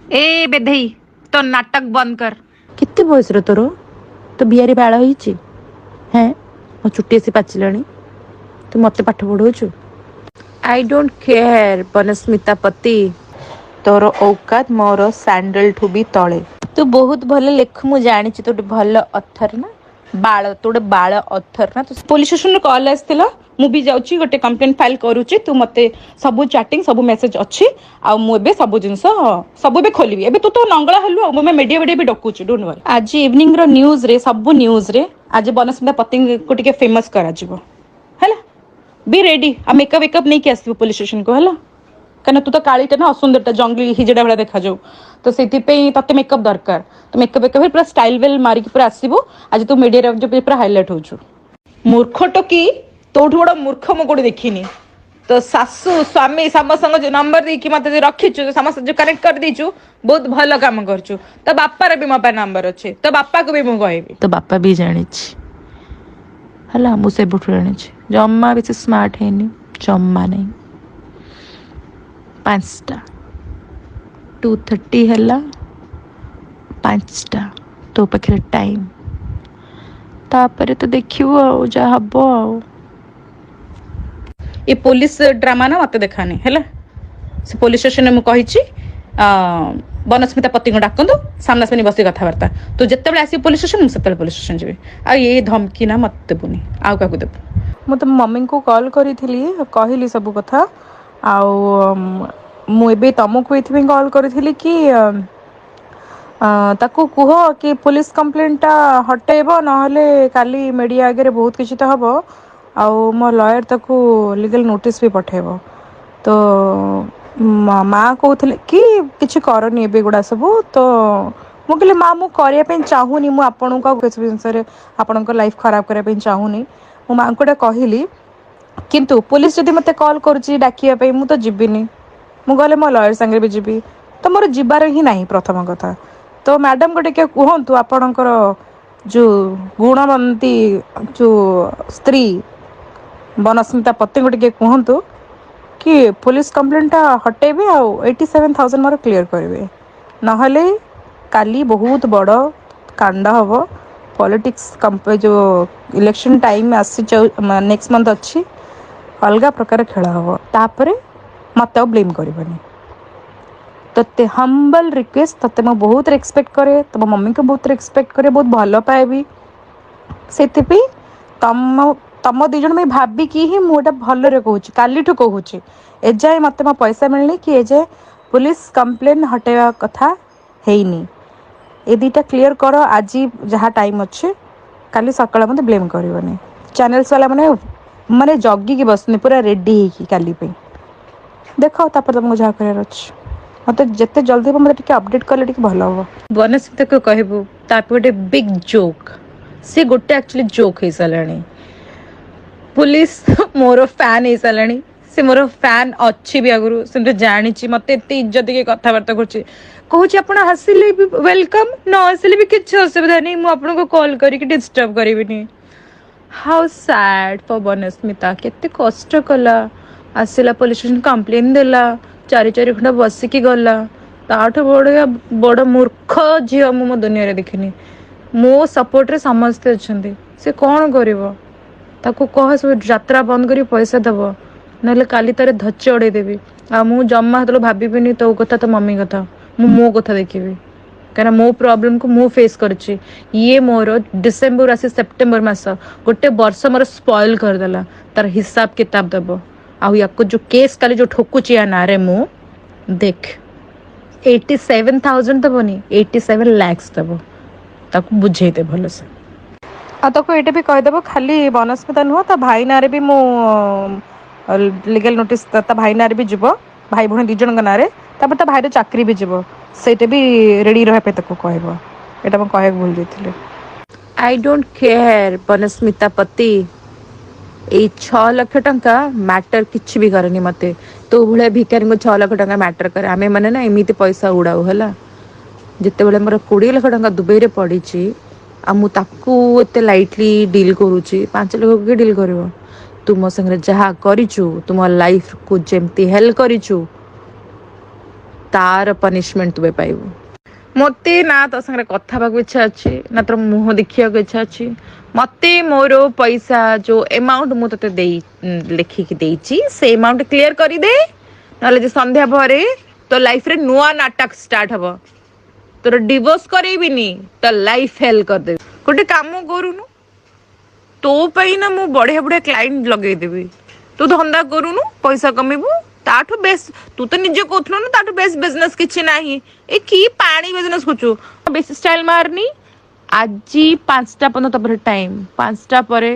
ए बेधई तो नाटक बंद कर। केते बयस तोर तो बिहारी बाल होइछि हैं मो चुट्टी आसी पाचिलाणी तू मते पाठ पढ़ौछु। आई डोंट केयर बनस्मिता पति तोर औकात मोर सैंडल ठू भी तले। तू बहुत भल लेख मु जानी तू भल अथर ना बाल तू गोटे बाल अथर ना। पुलिस स्टेशन कॉल आसला मु भी जाऊँगी गोटे कंप्लेन फाइल करुच्ची तू मत सब चैटिंग सब मेसेज अच्छी आ मुझे सब जिन सब खोलि एबे तू तो नंगला हलु मैं मीडिया वीडिया भी डकुची डोंट वरी। आज इवनिंग रो न्यूज रे सब न्यूज रे आज बनस्मिता पति को टिके फेमस करा जिवो हैला। बी रेडी आ मेकअप वेकअप नहीं आसबो पुलिस स्टेशन को हैला कहना तू तो कालीटा ना असुंदरटा जंगली हिजड़ा भाया देखा जाऊ तो से ते मेकअप दरकार तो मेकअप वेकअप पूरा स्टाइल वेल मारिक पूरा आसबू आज तू मीडिया पूरा हाइलाइट होचु। मूर्ख टोकी तोठू बड़ मूर्ख मु कोठी देखिनी तो सासू स्वामी समस्त जो नंबर देकी मत रखीचु समस्त जो कनेक्ट कर दीचु बहुत भल काम करचु। तो बापार भी मो पास नंबर अच्छे तो बापा को भी मु कहबी तो बापा भी जानी हला मु से बुठ जानी जम्मा बेसी स्मार्ट हैनी जम्मा नहीं। 5टा 2:30 है 5टा तो पाखे टाइम तापर तो देखियो आ जा हबो आ ये पुलिस ड्रामा ना मत देखानी है से पुलिस स्टेशन में कही बनस्मिता पति को डाकतु सामना सामनी बस कथबार्ता तो जिते आस पुलिस स्टेशन मुझे पुलिस स्टेशन जी आ ये धमकी ना मत देवुनि आउ क्या देव मुझे मम्मी को कॉल करी कहली सब कथा मुझे तुमको ये कॉल करी कि ताकू कुह कि पुलिस कंप्लेंटा हटेब नहले काली मीडिया आगे बहुत किसी तो हम आउ मो लॉयर ताकू लीगल नोटिस भी पठेब तो माँ कहते कि किसी करनी ए गुड़ा सब तो मु कहली माँ मु करने चाहूनी मु आपन को किसी जिनस आपण लाइफ खराब करने चाहूनी मो माँ को कहली किंतु पुलिस जदि मते कॉल करुच्ची डाकिया मु तो जीविनी मु गले मो लॉयर संगे भी जीवी तो मोर जीवार ही नहीं प्रथम कथा तो मैडम को टे कहतु आपणकर जो गुणवंती जो स्त्री बनस्मिता पति को टे कहतु कि पुलिस कंप्लेंटा हटेबे आ 87,000 मोर क्लियर करेंगे नहले काली बहुत बड़ कांड हम पॉलिटिक्स जो इलेक्शन टाइम आसी नेक्स्ट मंथ अच्छी अलग प्रकार खेल हम तापर मत ब्लेम करनी ते हम्बल रिक्वेस्ट ते मैं बहुत रेस्पेक्ट करे तुम मम्मी को बहुत रेस्पेक्ट करे बहुत भल पाएबी से तम तम दी जन में भाविकी ही मुझे भलरे कहूँ काली कहूँ एजाए मत मो पैसा मिलनी कि एजाए पुलिस कंप्लेन हटेवा कथा हैनी ए दीटा क्लियर कर आज जहाँ टाइम अच्छे काली सकाळ मत ब्लेम करनी चैनल्स वाला मैंने माने जगिकी बसनी पूरा रेडी है काली पे देख तापर तुमको जहाँ कर मत जिते जल्दी हम मत अपडेट कले भल हम बनस्मिता को कहबू ताप गोटे बिग जोक सी गोटे एक्चुअली जोक हो सारे पुलिस मोर फैन हो सारे से मोर फैन अच्छी भी आगु से जानी मत इज्जत के कथबार्ता करुच्ची आप हसिले भी वेलकम न हसिले भी किसी असुविधा नहीं मुझे कॉल करके डिस्टर्ब करी हाउ सैड फॉर बनस्मिता केते कष्ट कला आसला पुलिस स्टेशन कंप्लेन देला 4 घंटा बसिकी गला ताठ बड़ बड़ मूर्ख झील मो दुनिया रे देखनी मो सपोर्ट रे समस्ते अच्छा से कौन कर कह सब यात्रा बंद कर पैसा दब ना काली तार धच्चे उड़ेदेवी आ मु जमा हतलो भाभी तो कथा तो मम्मी कथा मो कथा देखी कहीं मो प्रॉब्लम को मु फेस करची ये मोर डिसेम्बर आसी सेप्टेम्बर मास गोटे वर्ष मोर स्पॉइल करदेला तार हिसाब किताब दब आउ या जो केस काली जो ठोकुची या ना रे मु देख 87,000 दबनी 87 लाख दब ताकू बुझेते भल से ये भी कहीदेव खाली बनस्मिता नुह ता भाई ना भी मु लीगल नोटिस ता भाई ना भी जीव भाई भौणी 2 जन ना ता भाई चाकरी भी जीव से भी रेडी रहा कहब यहाँ मैं कह भूल जाती आई डोंट केयर बनस्मिता पति ये 6 लाख टंका मैटर किसी भी करनी मत तो भाया भिकारी को 6 लाख टंका मैटर करे आम मैंने ना एमती पैसा उड़ाऊ है जिते बड़े मोर 20 लाख टंका दुबई रे पड़ी मुझे लाइटली डील करुच्ची 5 लाख के डील कर तुम संगे जहाँ करू तुम लाइफ को जमती हेल्प करू तार पनिशमेंट तुबे पाइबू मते ना तो संगे कथा बाकु इच्छा अच्छी ना तो मुह देखिया को इच्छा अच्छी मते मोर पैसा जो अमाउंट मु तते देई लिखिकी देइची से अमाउंट क्लियर करी दे नले जे संध्या भरे तो लाइफ रे नुआ नाटक स्टार्ट हबो तोर डिवोर्स करेबिनी तो लाइफ हेल कर दे गोटे काम करूनु तो पई ना मु बढ़िया बढ़िया क्लाइंट लगे देबी तू धंदा करूनु पैसा कमेबू ताठू बेस्ट तू तो निजे कहथुनु ना ताठू बेस्ट बिजनेस किछि नाही ए की पानी बिजनेस कुछु बेसी स्टाइल मारनी आजी 5टा पर्यंत तपर टाइम 5टा परे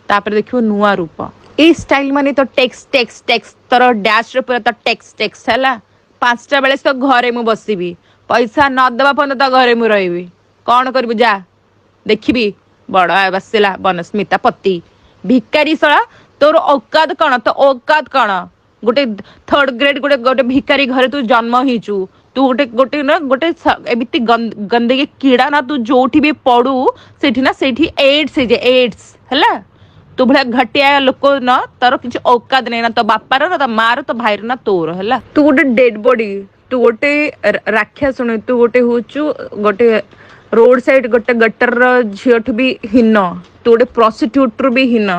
तापर देखियो नुआ रूप ए स्टाइल माने तो टेक्स टेक्स टेक्स तोर डैश रे पूरा तो टेक्स टेक्स हैला 5टा बेले तो घरे मु बसिबी पैसा न देबा पर्यंत तो घरे मु रहिबी कौन करबू जा देखिबी बड़ बसिला बनस्मिता पति भिकारी सळा तोर औकात कण तो औकात कण गोटे 3rd ग्रेड गोटे गोटे भिकारी घरे तू जन्म हिचू तू गोटे गोटे ना गोटे एमिति गंदगी कीड़ा ना तू जोठी भी पड़ू सेठी ना सेठी एड्स हैला तू भला घटिया लोक ना तार किछ औकात नै ना तो बापार ना तो मार तो भाईर ना तोर हैला तू गोटे डेड बॉडी तू गोटे राक्षा सुन तू गोटे होचू गोटे रोड साइड गोटे गटर झीठ भी हीन तू गोटे प्रोस्टिट्यूट भी हीन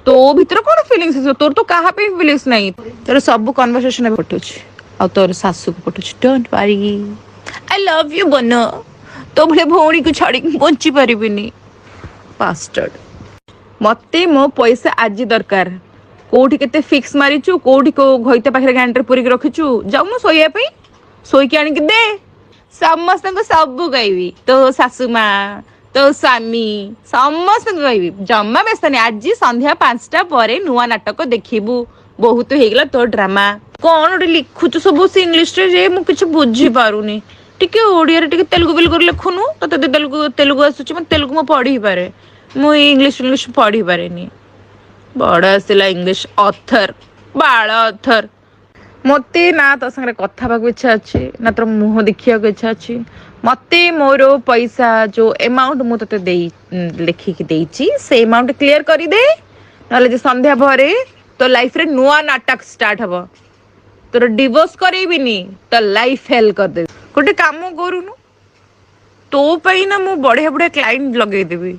तो भीतर कौन फीलिंग्स तोर तो कहा पे फीलिंग्स नहीं तोर सब कन्वर्सेशन पठुची आ तोर सासू को पठुची don't worry I love you बनो तो भले भौणी को छाड़ी बंची परिबिनी पास्टर्ड मते मो पैसा आज दरकार कोठी केते फिक्स मारिचू कोठी को घइते पाखरे गांटर पुरी रखिचू जाऊ मो सोया पे सोई के आनी के दे समस्त को सब गईवी तो सासू मां तो स्वामी समस्त कहबी जम्मा व्यस्त नहीं आज संध्या 5टा परे नुआ नाटक देखिबू बहुत हेगला तो ड्रामा कौन गोटे लिखुचु सब से इंग्लिश रे मु कुछ बुझी पारुनी टिके ओडिया रे टिके तेलुगु बिलगु लिखुनु तो ते तेलुगु आसुची मैं तेलुगु मो पढ़ी पारे मु इंग्लिश पढ़ी पारेनी बड़ आसला इंग्लिश ऑथर बाळ ऑथर मते ना तो संगे कथा बाकु इच्छा अच्छी ना तो मुह देखिया को इच्छा अच्छी मते मोर पैसा जो अमाउंट मु तते देई लिखिकी देइची से अमाउंट क्लियर करी दे नले जे संध्या भरे तो लाइफ रे नुआ नाटक स्टार्ट हबो तोर डिवोर्स करेबिनी तो लाइफ हेल कर दे गोटे काम करूनु तो पई ना मु बढ़िया बढ़िया क्लाइंट लगे देबी